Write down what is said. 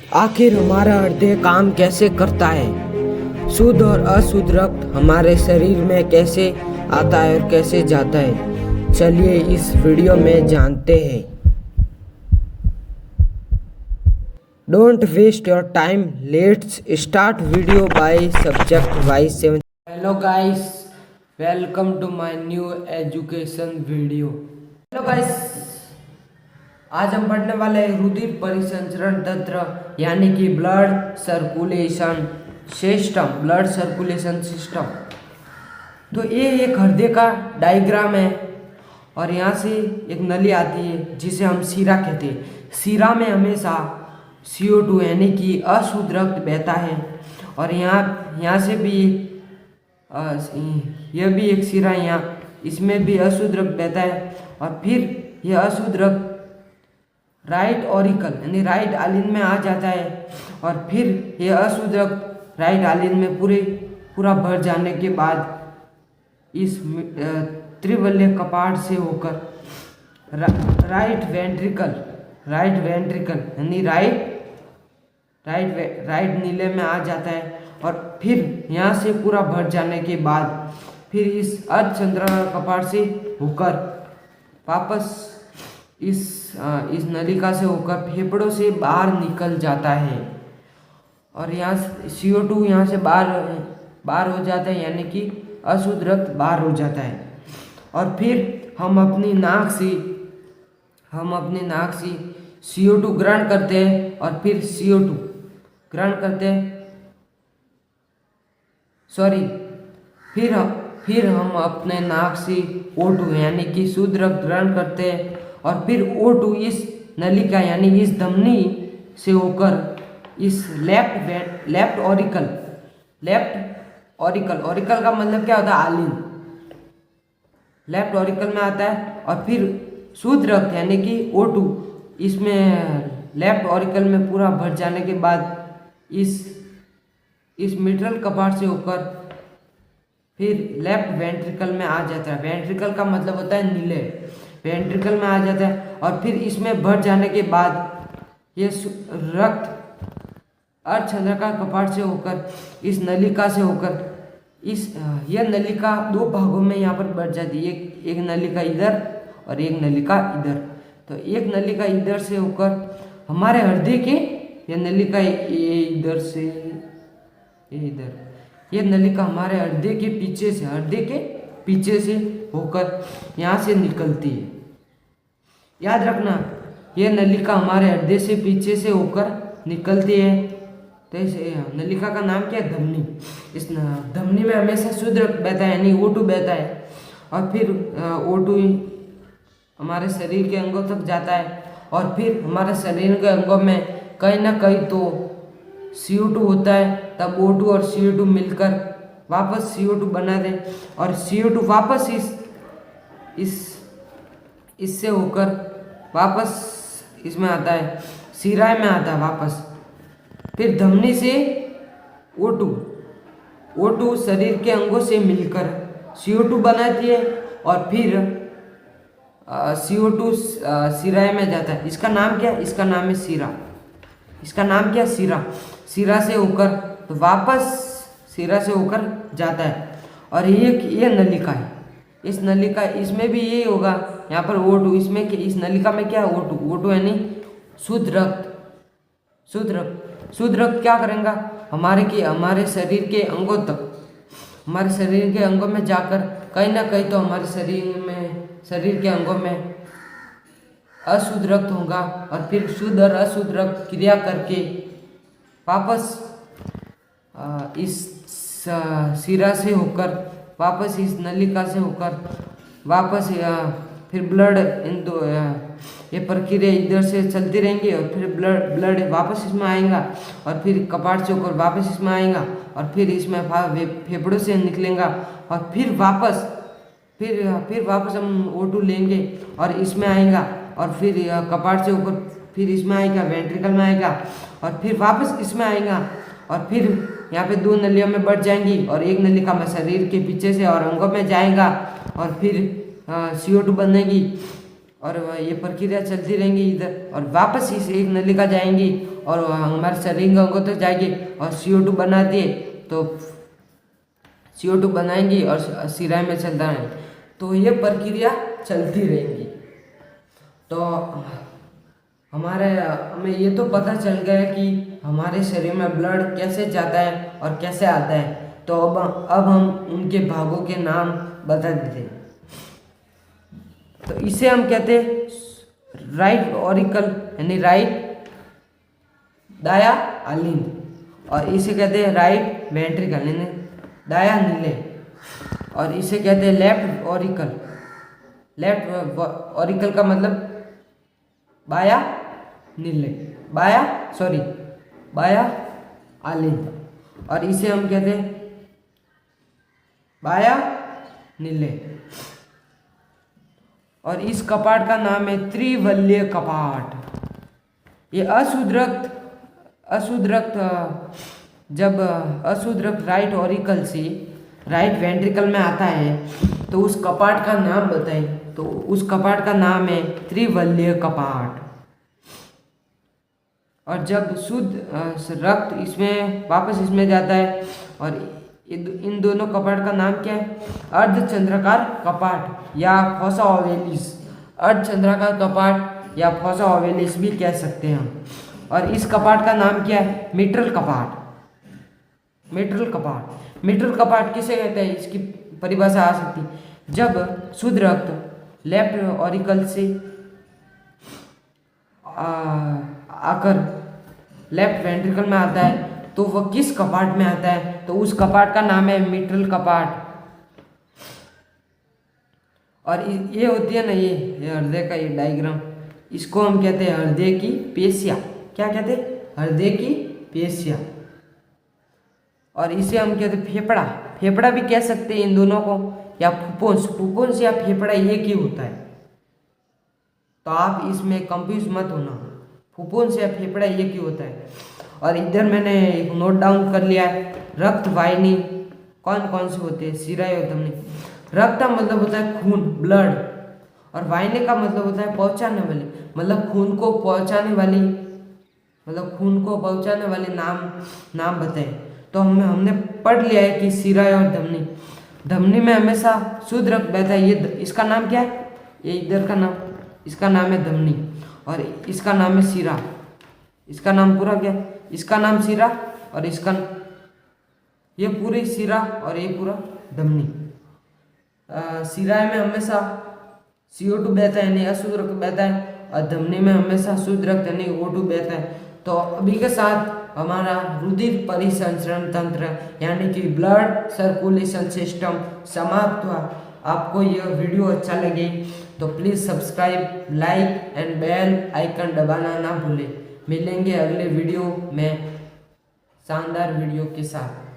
आखिर हमारा हृदय काम कैसे करता है? शुद्ध और अशुद्ध रक्त हमारे शरीर में कैसे आता है और कैसे जाता है? चलिए इस वीडियो में जानते हैं। Don't waste your time, let's start video by subject wise 7। Hello guys, welcome to my new education video. Hello guys, आज हम पढ़ने वाले हैं रुधिर परिसंचरण तंत्र यानी कि ब्लड सर्कुलेशन सिस्टम। तो ये एक हृदय का डायग्राम है और यहाँ से एक नली आती है जिसे हम शिरा कहते हैं। शिरा में हमेशा CO2 यानी कि अशुद्ध रक्त बहता है और यहाँ से भी यह भी एक शिरा, यहाँ इसमें भी अशुद्ध रक्त बहता है और फिर यह अशुद्ध रक्त राइट ऑरिकल यानी राइट आलिन में आ जाता है और फिर यह अशुद्ध रक्त राइट आलिन में पूरा भर जाने के बाद इस त्रिवलय कपाट से होकर राइट वेंट्रिकल यानी राइट नीले में आ जाता है और फिर यहाँ से पूरा भर जाने के बाद फिर इस अर्धचंद्राकार कपाट से होकर वापस इस नलिका से होकर फेफड़ों से बाहर निकल जाता है और यहाँ CO2 यहाँ से बाहर हो जाता है यानी कि अशुद्ध रक्त बाहर हो जाता है और फिर हम अपनी नाक से CO2 ग्रहण करते हैं और फिर CO2 ग्रहण करते हैं फिर हम अपने नाक से O2 यानी कि शुद्ध रक्त ग्रहण करते हैं और फिर O2 इस नलिका यानी इस धमनी से होकर इस लेफ्ट ऑरिकल का मतलब क्या होता है? आलिन। लेफ्ट ऑरिकल में आता है और फिर शुद्ध रक्त यानी कि O2 इसमें लेफ्ट ऑरिकल में पूरा भर जाने के बाद इस मिट्रल कपाट से होकर फिर लेफ्ट वेंट्रिकल में आ जाता है। वेंट्रिकल का मतलब होता है नीले। वेंट्रिकल में आ जाता है और फिर इसमें भर जाने के बाद ये रक्त अर्धचंद्राकार कपाट से होकर इस नलिका से होकर यह नलिका दो भागों में यहाँ पर बढ़ जाती है। एक नलिका इधर और एक नलिका इधर। तो एक नलिका इधर से होकर हमारे हृदय के, यह नलिका इधर से इधर, यह नलिका हमारे हृदय के पीछे से होकर यहाँ से निकलती है। याद रखना, यह नलिका हमारे हृदय से पीछे से होकर निकलती है। तो इस नलिका का नाम क्या है? धमनी। इस धमनी में हमेशा शुद्ध रक्त बहता है यानी O2 बहता है और फिर O2 हमारे शरीर के अंगों तक जाता है और फिर हमारे शरीर के अंगों में कहीं ना कहीं तो CO2 होता है, तब O2 और CO2 मिलकर वापस CO2 बना दे और CO2 वापस इससे होकर वापस इसमें आता है, शिरा में आता है वापस। फिर धमनी से O2 शरीर के अंगों से मिलकर CO2 बनाती है और फिर CO2 शिरा में जाता है। इसका नाम क्या है? इसका नाम है शिरा। इसका नाम क्या? शिरा। शिरा से होकर तो वापस शिरा से होकर जाता है और ये नलिका है। इस नलिका इसमें भी यही होगा, यहाँ पर O2 इसमें इस नलिका में क्या है? O2 यानी शुद्ध रक्त क्या करेगा? हमारे शरीर के अंगों तक, हमारे शरीर के अंगों में जाकर कहीं ना कहीं तो हमारे शरीर के अंगों में अशुद्ध रक्त होगा और फिर शुद्ध और अशुद्ध रक्त क्रिया करके वापस इस शिरा से होकर वापस इस नलिका से होकर वापस फिर ब्लड ये प्रक्रिया इधर से चलती रहेंगी और फिर ब्लड वापस इसमें आएगा और फिर कपाट से होकर वापस इसमें आएगा और फिर इसमें फेफड़ों से निकलेगा और फिर वापस हम O2 लेंगे और इसमें आएगा और फिर कपाट से ऊपर फिर इसमें आएगा, वेंट्रिकल में आएगा और फिर वापस इसमें आएगा और फिर यहाँ पे दो नलियों में बढ़ जाएंगी और एक नलिका में शरीर के पीछे से और अंगों में जाएगा और फिर CO2 बनेगी और ये प्रक्रिया चलती रहेंगी इधर और वापस इस एक नलिका जाएंगी और हमारे शरीर अंगों तक जाएगी और CO2 बनाती है, तो CO2 बनाएंगी और सिराय में चलता है। तो ये प्रक्रिया चलती रहेगी। तो हमें ये तो पता चल गया कि हमारे शरीर में ब्लड कैसे जाता है और कैसे आता है। तो अब हम उनके भागों के नाम बता देते हैं। तो इसे हम कहते हैं राइट ऑरिकल यानी राइट दाया आलिंद, और इसे कहते हैं राइट वेंट्रिकल यानी दाया नीले, और इसे कहते हैं लेफ्ट ऑरिकल। लेफ्ट ऑरिकल का मतलब बाया नीले, बाया आलिंद, और इसे हम कहते हैं बाया नीले। और इस कपाट का नाम है त्रिवल्य कपाट। ये अशुद्ध रक्त जब अशुद्ध रक्त राइट ऑरिकल से राइट वेंट्रिकल में आता है तो उस कपाट का नाम बताएं। तो उस कपाट का नाम है त्रिवल्य कपाट। और जब शुद्ध रक्त इसमें वापस इसमें जाता है, और इन दोनों कपाट का नाम क्या है? अर्धचंद्राकार कपाट या फोसा ओवेलिस। अर्धचंद्राकार कपाट या फोसा ओवेलिस भी कह सकते हैं हम। और इस कपाट का नाम क्या है? मिट्रल कपाट। मिट्रल कपाट किसे कहते हैं? इसकी परिभाषा आ सकती है, जब शुद्ध रक्त लेफ्ट ऑरिकल से आकर लेफ्ट वेंट्रिकल में आता है तो वह किस कपाट में आता है? तो उस कपाट का नाम है मिट्रल कपाट। और ये होती है ना, ये हृदय का ये डायग्राम, इसको हम कहते हैं हृदय की पेशियाँ। क्या कहते हैं? हृदय की पेशियाँ। और इसे हम कहते हैं फेफड़ा भी कह सकते हैं इन दोनों को, या फुफ्फुस या फेफड़ा एक ही होता है। तो आप इसमें कंफ्यूज मत होना, फुफ्फुस या फेफड़ा एक ही होता है। और इधर मैंने एक नोट डाउन कर लिया है, रक्त वाहिनी कौन कौन से होते हैं? सिराय और धमनी। रक्त का मतलब होता है खून, ब्लड, और वाहिनी का मतलब होता है पहुंचाने वाली, मतलब खून को पहुंचाने वाली नाम बताए। तो हमने पढ़ लिया है कि सिराय और धमनी में हमेशा शुद्ध रक्त बहता है। ये इसका नाम क्या है? ये इधर का नाम, इसका नाम है धमनी, और इसका नाम है सिरा। इसका नाम पूरा क्या? इसका नाम सिरा, और इसका ये पूरी सिरा और ये पूरा धमनी। सिराय में हमेशा CO2 बहता है यानी अशुद्ध रक्त बहता है, और धमनी में हमेशा शुद्ध रक्त यानी O2 बहता है। तो अभी के साथ हमारा रुधिर परिसंचरण तंत्र यानी कि ब्लड सर्कुलेशन सिस्टम समाप्त हुआ। आपको यह वीडियो अच्छा लगे तो please subscribe, like and bell icon दबाना ना भूलें। मिलेंगे अगले वीडियो में शानदार वीडियो के साथ।